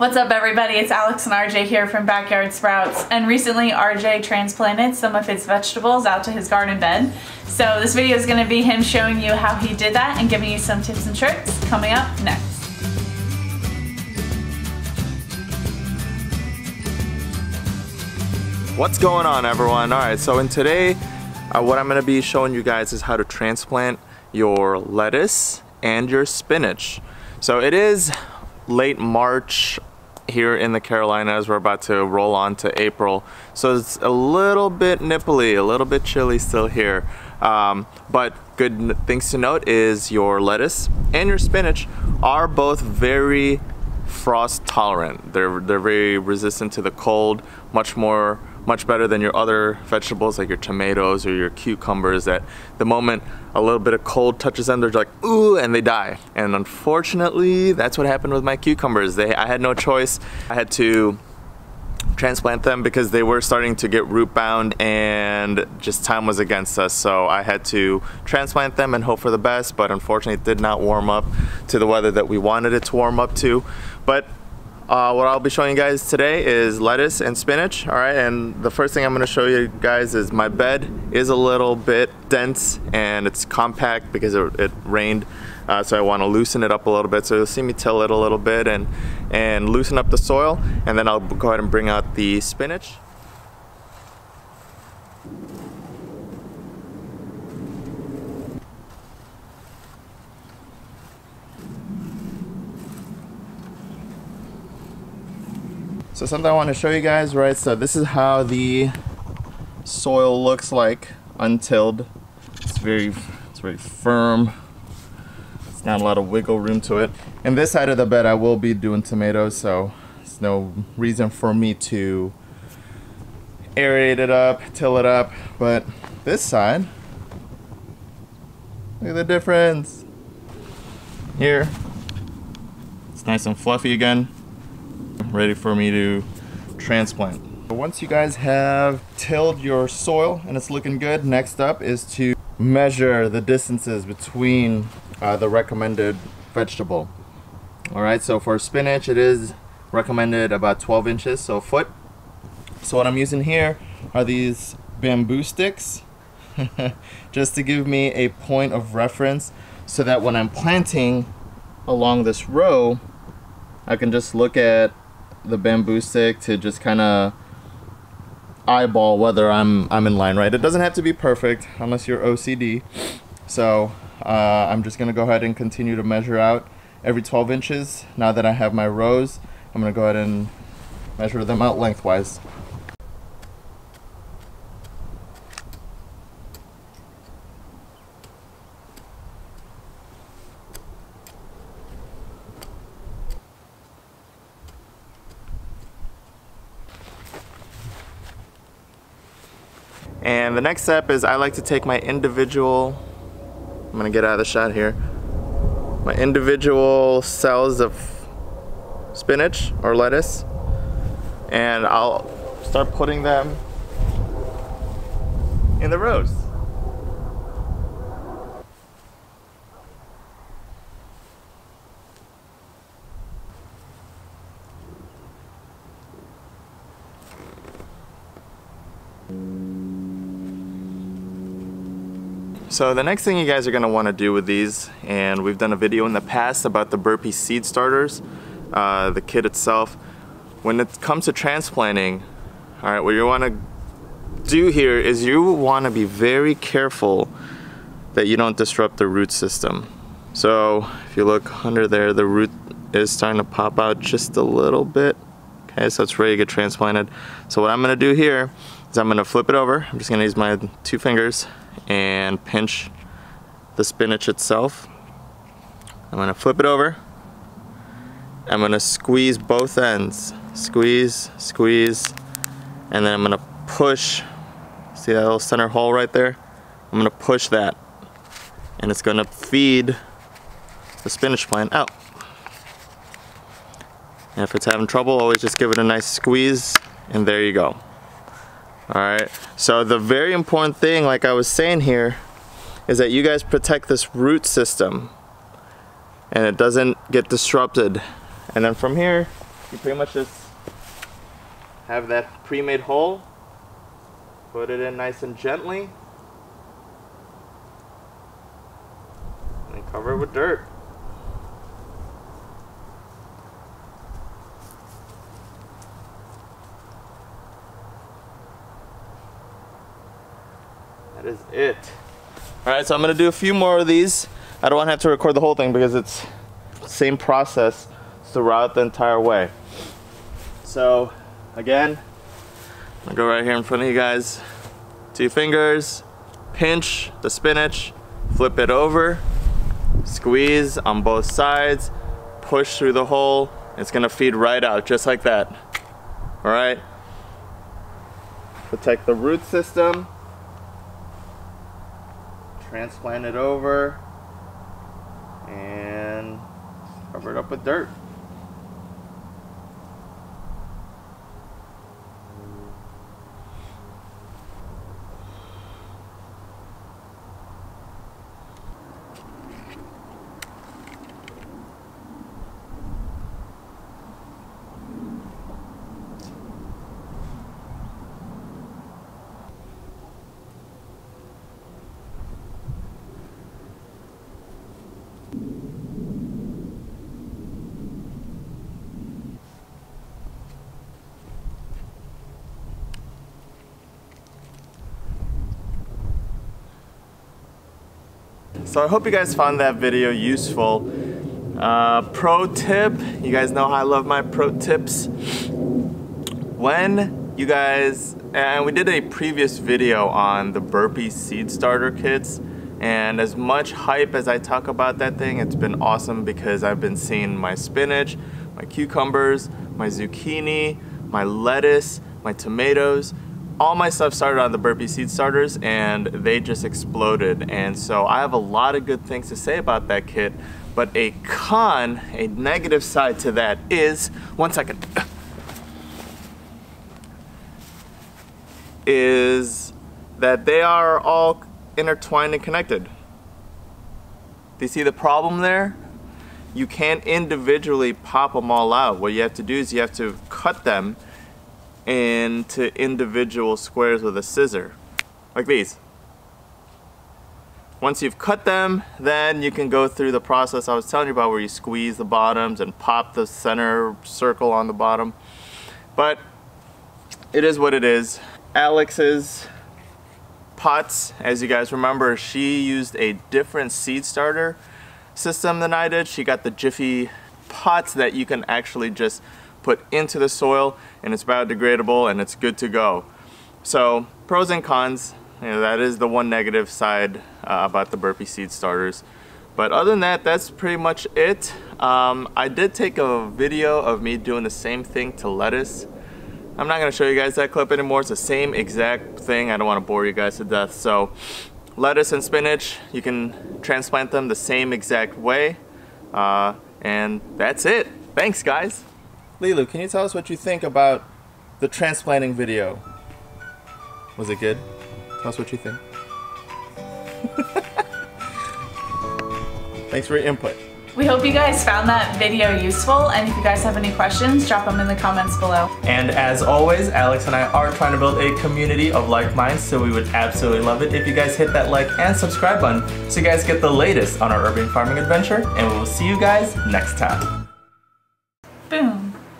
What's up everybody, it's Alex and RJ here from Backyard Sprouts, and recently RJ transplanted some of his vegetables out to his garden bed. So this video is going to be him showing you how he did that and giving you some tips and tricks coming up next. What's going on everyone? Alright, so in today what I'm going to be showing you guys is how to transplant your lettuce and your spinach. So it is late March here in the Carolinas. We're about to roll on to April, so it's a little bit nipply, a little bit chilly still here, but good things to note is your lettuce and your spinach are both very frost tolerant. They're very resistant to the cold, much better than your other vegetables like your tomatoes or your cucumbers, that the moment a little bit of cold touches them, they're like, ooh, and they die. And unfortunately, that's what happened with my cucumbers. I had no choice. I had to transplant them because they were starting to get root bound and just time was against us. So I had to transplant them and hope for the best, but unfortunately it did not warm up to the weather that we wanted it to warm up to. But what I'll be showing you guys today is lettuce and spinach. Alright, and the first thing I'm going to show you guys is my bed is a little bit dense and it's compact because it rained, so I want to loosen it up a little bit. So you'll see me till it a little bit and loosen up the soil, and then I'll go ahead and bring out the spinach. So something I want to show you guys, right? So this is how the soil looks like untilled. It's very firm. It's not a lot of wiggle room to it. And this side of the bed I will be doing tomatoes, so there's no reason for me to aerate it up, till it up. But this side, look at the difference. Here, it's nice and fluffy again, ready for me to transplant. Once you guys have tilled your soil and it's looking good, next up is to measure the distances between the recommended vegetable. Alright, so for spinach it is recommended about 12 inches, so a foot. So what I'm using here are these bamboo sticks just to give me a point of reference, so that when I'm planting along this row I can just look at the bamboo stick to just kind of eyeball whether I'm in line, right? It doesn't have to be perfect unless you're OCD. So I'm just gonna go ahead and continue to measure out every 12 inches. Now that I have my rows, I'm gonna go ahead and measure them out lengthwise. And the next step is I like to take my individual, I'm gonna get out of the shot here, my individual cells of spinach or lettuce, and I'll start putting them in the rows. So the next thing you guys are going to want to do with these, and we've done a video in the past about the Burpee seed starters, the kit itself. When it comes to transplanting, alright, what you want to do here is you want to be very careful that you don't disrupt the root system. So if you look under there, the root is starting to pop out just a little bit. Okay, so it's ready to get transplanted. So what I'm going to do here is I'm going to flip it over. I'm just going to use my 2 fingers and pinch the spinach itself. I'm going to flip it over. I'm going to squeeze both ends. Squeeze, squeeze, and then I'm going to push. See that little center hole right there? I'm going to push that, and it's going to feed the spinach plant out. And if it's having trouble, always just give it a nice squeeze, and there you go. Alright, so the very important thing, like I was saying here, is that you guys protect this root system and it doesn't get disrupted. And then from here, you pretty much just have that pre-made hole, put it in nice and gently, and cover it with dirt. That is it. Alright, so I'm going to do a few more of these. I don't want to have to record the whole thing because it's the same process throughout the entire way. So, again, I'm going to go right here in front of you guys. 2 fingers, pinch the spinach, flip it over, squeeze on both sides, push through the hole. It's going to feed right out, just like that. Alright? Protect the root system. Transplant it over and cover it up with dirt. So I hope you guys found that video useful. Pro tip, you guys know how I love my pro tips. When you guys, and we did a previous video on the Burpee seed starter kits, and as much hype as I talk about that thing, it's been awesome because I've been seeing my spinach, my cucumbers, my zucchini, my lettuce, my tomatoes, all my stuff started on the Burpee seed starters and they just exploded. And so I have a lot of good things to say about that kit, but a negative side to that is, is that they are all intertwined and connected. Do you see the problem there? You can't individually pop them all out. What you have to do is you have to cut them into individual squares with a scissor, like these. Once you've cut them, then you can go through the process I was telling you about where you squeeze the bottoms and pop the center circle on the bottom. But it is what it is. Alex's pots, as you guys remember, she used a different seed starter system than I did. She got the Jiffy pots that you can actually just put into the soil and it's biodegradable and it's good to go. So pros and cons, you know, that is the one negative side about the Burpee seed starters. But other than that, that's pretty much it. I did take a video of me doing the same thing to lettuce. I'm not going to show you guys that clip anymore. It's the same exact thing. I don't want to bore you guys to death. So lettuce and spinach, you can transplant them the same exact way. And that's it. Thanks, guys. Lilu, can you tell us what you think about the transplanting video? Was it good? Tell us what you think. Thanks for your input. We hope you guys found that video useful, and if you guys have any questions, drop them in the comments below. And as always, Alex and I are trying to build a community of like minds, so we would absolutely love it if you guys hit that like and subscribe button so you guys get the latest on our urban farming adventure, and we will see you guys next time.